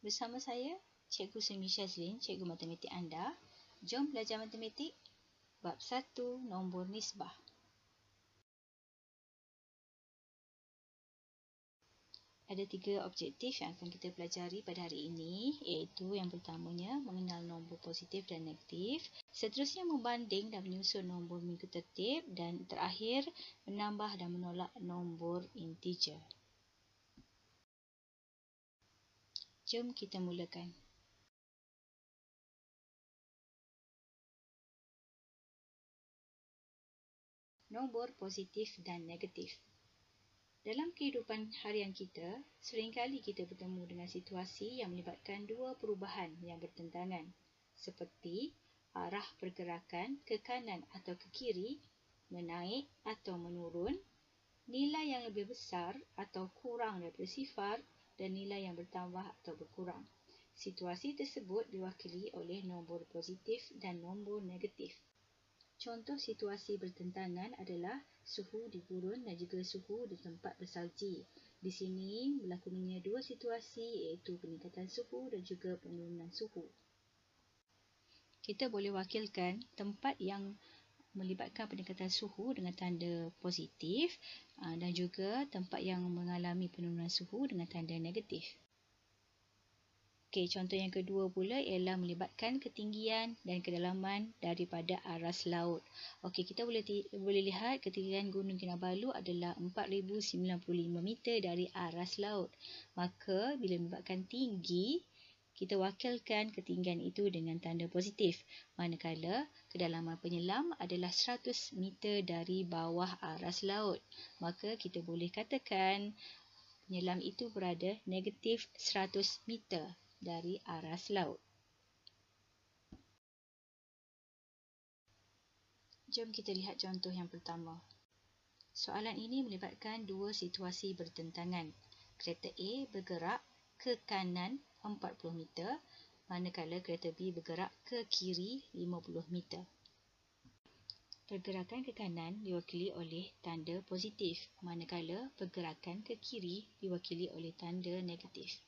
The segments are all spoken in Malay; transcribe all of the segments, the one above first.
Bersama saya, Cikgu Sumi Syazlin, Cikgu Matematik anda. Jom belajar matematik bab 1 nombor nisbah. Ada 3 objektif yang akan kita pelajari pada hari ini, iaitu yang pertamanya mengenal nombor positif dan negatif, seterusnya membanding dan menyusun nombor mengikut tertib, dan terakhir menambah dan menolak nombor integer. Jom kita mulakan. Nombor positif dan negatif. Dalam kehidupan harian kita, seringkali kita bertemu dengan situasi yang melibatkan dua perubahan yang bertentangan, seperti arah pergerakan ke kanan atau ke kiri, menaik atau menurun, nilai yang lebih besar atau kurang daripada sifar, dan nilai yang bertambah atau berkurang. Situasi tersebut diwakili oleh nombor positif dan nombor negatif. Contoh situasi bertentangan adalah suhu di gurun dan juga suhu di tempat bersalji. Di sini berlakunya dua situasi, iaitu peningkatan suhu dan juga penurunan suhu. Kita boleh wakilkan tempat yang melibatkan peningkatan suhu dengan tanda positif dan juga tempat yang mengalami penurunan suhu dengan tanda negatif. Okey, contoh yang kedua pula ialah melibatkan ketinggian dan kedalaman daripada aras laut. Okey, kita boleh lihat ketinggian Gunung Kinabalu adalah 4095 meter dari aras laut. Maka bila melibatkan tinggi, kita wakilkan ketinggian itu dengan tanda positif. Manakala kedalaman penyelam adalah 100 meter dari bawah aras laut. Maka kita boleh katakan penyelam itu berada negatif 100 meter dari aras laut. Jom kita lihat contoh yang pertama. Soalan ini melibatkan dua situasi bertentangan. Kereta A bergerak ke kanan 40 meter, manakala kereta B bergerak ke kiri 50 meter. Pergerakan ke kanan diwakili oleh tanda positif, manakala pergerakan ke kiri diwakili oleh tanda negatif.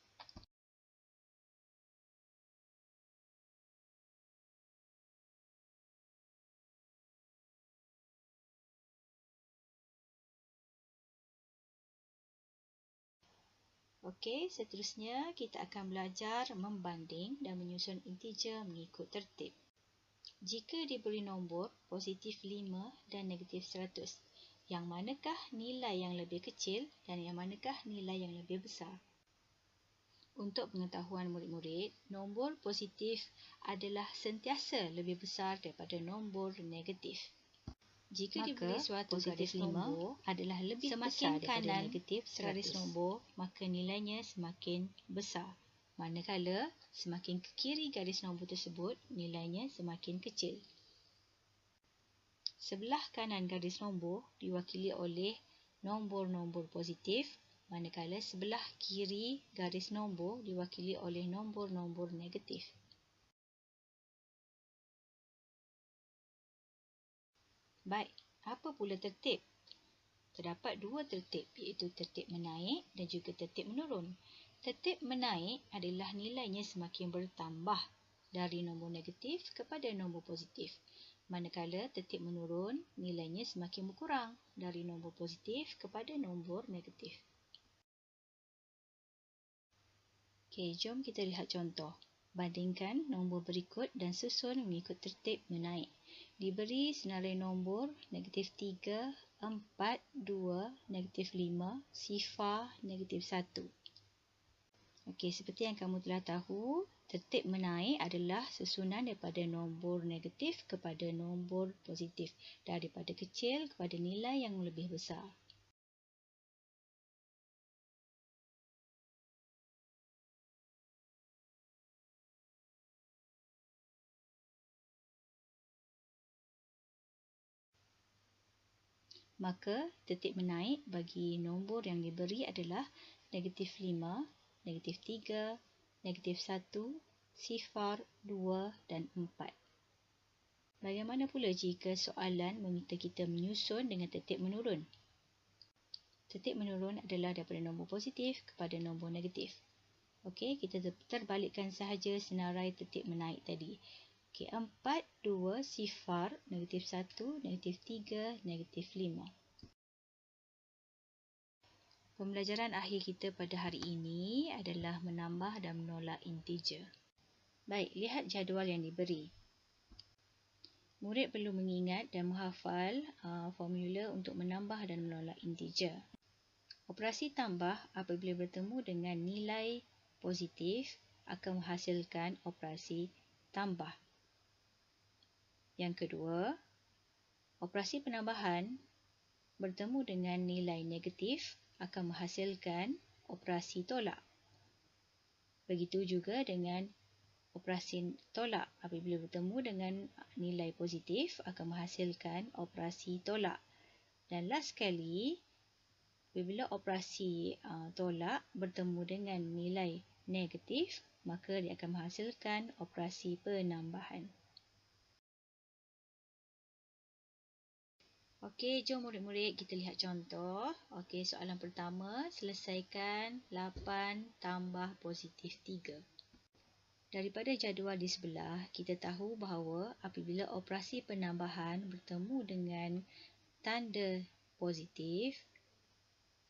Okey, seterusnya kita akan belajar membanding dan menyusun integer mengikut tertib. Jika diberi nombor positif 5 dan negatif 100, yang manakah nilai yang lebih kecil dan yang manakah nilai yang lebih besar? Untuk pengetahuan murid-murid, nombor positif adalah sentiasa lebih besar daripada nombor negatif. Jika diberi suatu garis nombor adalah lebih besar daripada negatif garis nombor, maka nilainya semakin besar. Manakala semakin ke kiri garis nombor tersebut, nilainya semakin kecil. Sebelah kanan garis nombor diwakili oleh nombor-nombor positif, manakala sebelah kiri garis nombor diwakili oleh nombor-nombor negatif. Baik, apa pula tertib? Terdapat dua tertib, iaitu tertib menaik dan juga tertib menurun. Tertib menaik adalah nilainya semakin bertambah dari nombor negatif kepada nombor positif. Manakala tertib menurun, nilainya semakin berkurang dari nombor positif kepada nombor negatif. Okey, jom kita lihat contoh. Bandingkan nombor berikut dan susun mengikut tertib menaik. Diberi senarai nombor negatif 3, 4, 2, negatif 5, sifar negatif 1. Okey, seperti yang kamu telah tahu, tertib menaik adalah susunan daripada nombor negatif kepada nombor positif, daripada kecil kepada nilai yang lebih besar. Maka tertib menaik bagi nombor yang diberi adalah negatif 5, negatif 3, negatif 1, sifar, 2 dan 4. Bagaimana pula jika soalan meminta kita menyusun dengan tertib menurun? Tertib menurun adalah daripada nombor positif kepada nombor negatif. Okey, kita terbalikkan sahaja senarai tertib menaik tadi. Okey, 4, 2, sifar, negatif 1, negatif 3, negatif 5. Pembelajaran akhir kita pada hari ini adalah menambah dan menolak integer. Baik, lihat jadual yang diberi. Murid perlu mengingat dan menghafal formula untuk menambah dan menolak integer. Operasi tambah apabila bertemu dengan nilai positif akan menghasilkan operasi tambah. Yang kedua, operasi penambahan bertemu dengan nilai negatif akan menghasilkan operasi tolak. Begitu juga dengan operasi tolak apabila bertemu dengan nilai positif akan menghasilkan operasi tolak. Dan last sekali, apabila operasi tolak bertemu dengan nilai negatif, maka dia akan menghasilkan operasi penambahan. Okey, jom murid-murid kita lihat contoh. Okey, soalan pertama, selesaikan 8 tambah positif 3. Daripada jadual di sebelah, kita tahu bahawa apabila operasi penambahan bertemu dengan tanda positif,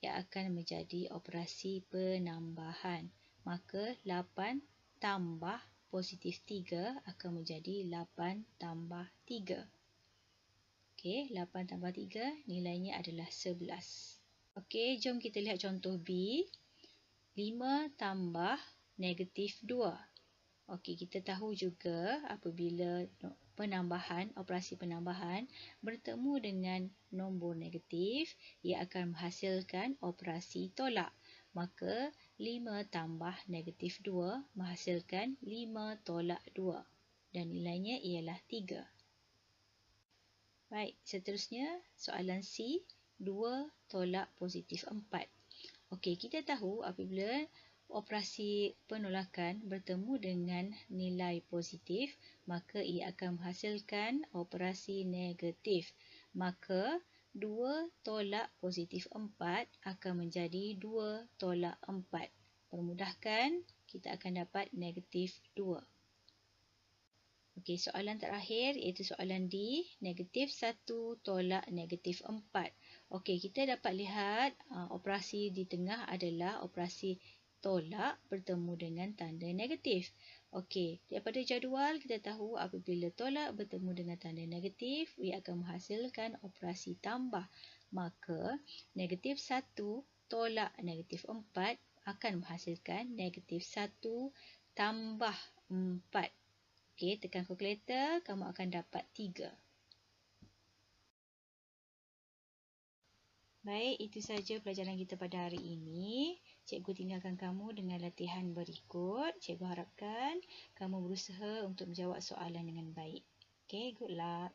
ia akan menjadi operasi penambahan. Maka 8 tambah positif 3 akan menjadi 8 tambah 3. Okey, 8 tambah 3 nilainya adalah 11. Okey, jom kita lihat contoh B. 5 tambah negatif 2. Okey, kita tahu juga apabila operasi penambahan bertemu dengan nombor negatif, ia akan menghasilkan operasi tolak. Maka 5 tambah negatif 2 menghasilkan 5 tolak 2 dan nilainya ialah 3. Baik, seterusnya soalan C, 2 tolak positif 4. Okey, kita tahu apabila operasi penolakan bertemu dengan nilai positif, maka ia akan menghasilkan operasi negatif. Maka 2 tolak positif 4 akan menjadi 2 tolak 4. Permudahkan, kita akan dapat negatif 2. Okey, soalan terakhir iaitu soalan D, negatif 1 tolak negatif 4. Okey, kita dapat lihat operasi di tengah adalah operasi tolak bertemu dengan tanda negatif. Okey, daripada jadual kita tahu apabila tolak bertemu dengan tanda negatif, ia akan menghasilkan operasi tambah. Maka, negatif 1 tolak negatif 4 akan menghasilkan negatif 1 tambah 4. Okey, tekan kalkulator, kamu akan dapat 3. Baik, itu saja pelajaran kita pada hari ini. Cikgu tinggalkan kamu dengan latihan berikut. Cikgu harapkan kamu berusaha untuk menjawab soalan dengan baik. Okey, good luck.